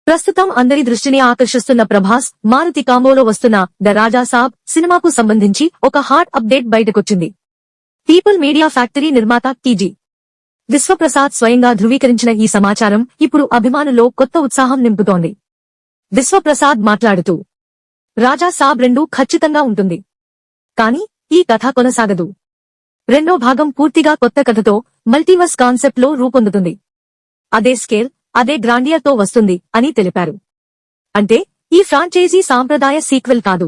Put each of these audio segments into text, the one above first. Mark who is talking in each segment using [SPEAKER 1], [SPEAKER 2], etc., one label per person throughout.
[SPEAKER 1] ప్రస్తుతం అందరి దృష్టిని ఆకర్షిస్తున్న ప్రభాస్ మారుతి కాంబోలో వస్తున్న ద రాజా సాబ్ సినిమాకు సంబంధించి ఒక హాట్ అప్డేట్ బయటకొచ్చింది. పీపుల్ మీడియా ఫ్యాక్టరీ నిర్మాత టీజీ విశ్వప్రసాద్ స్వయంగా ధృవీకరించిన ఈ సమాచారం ఇప్పుడు అభిమానుల్లో కొత్త ఉత్సాహం నింపుతోంది. విశ్వప్రసాద్ మాట్లాడుతూ, రాజా సాబ్ 2 ఖచ్చితంగా ఉంటుంది. కానీ ఈ కథ కొనసాగదు. రెండో భాగం పూర్తిగా కొత్త కథతో మల్టీవర్స్ కాన్సెప్ట్ లో రూపొందుతుంది. అదే స్కేల్, అదే గ్రాండియర్ తో వస్తుంది అని తెలిపారు. అంటే ఈ ఫ్రాంచైజీ సాంప్రదాయ సీక్వెల్ కాదు.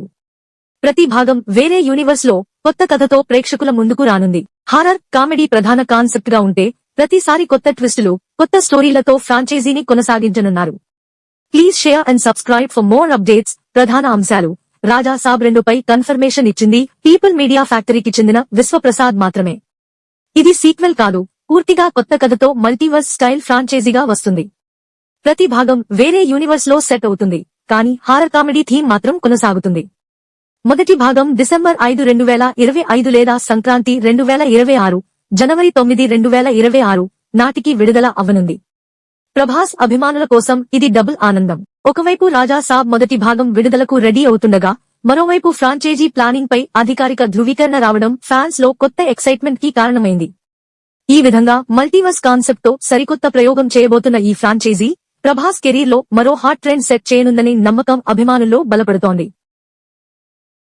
[SPEAKER 1] ప్రతి భాగం వేరే యూనివర్స్ లో కొత్త కథతో ప్రేక్షకుల ముందుకు రానుంది. హారర్ కామెడీ ప్రధాన కాన్సెప్ట్ గా ఉంటే ప్రతిసారి కొత్త ట్విస్టులు, కొత్త స్టోరీలతో ఫ్రాంచైజీని కొనసాగించనున్నారు. Please share and subscribe for more updates. ప్రధాన అంశాలు: రాజా సాబ్ 2 పై కన్ఫర్మేషన్ ఇచ్చింది పీపుల్ మీడియా ఫ్యాక్టరీకి చెందిన విశ్వప్రసాద్ మాత్రమే. ఇది సీక్వెల్ కాదు, పూర్తిగా కొత్త కథతో మల్టీవర్స్ స్టైల్ ఫ్రాంచైజీగా వస్తుంది. ప్రతి భాగం వేరే యూనివర్స్ లో సెట్ అవుతుంది, కానీ హారర్ కామెడీ థీమ్ మాత్రం కొనసాగుతుంది. మొదటి భాగం డిసెంబర్ 5, 2025 లేదా సంక్రాంతి 2026, జనవరి 9, 2026 నాటికి విడుదల అవ్వనుంది. ప్రభాస్ అభిమానుల కోసం ఇది డబుల్ ఆనందం. ఒకవైపు రాజా సాబ్ మొదటి భాగం విడుదలకు రెడీ అవుతుండగా, మరోవైపు ఫ్రాంచైజీ ప్లానింగ్ పై అధికారిక ధృవీకరణ రావడం ఫ్యాన్స్ లో కొత్త ఎక్సైట్మెంట్ కి కారణమైంది. ఈ విధంగా మల్టీవర్స్ కాన్సెప్ట్ తో సరికొత్త ప్రయోగం చేయబోతున్న ఈ ఫ్రాంచైజీ ప్రభాస్ కెరీర్ లో మరో హాట్ ట్రెండ్ సెట్ చేయనుందనే నమ్మకం అభిమానుల్లో బలపడుతోంది.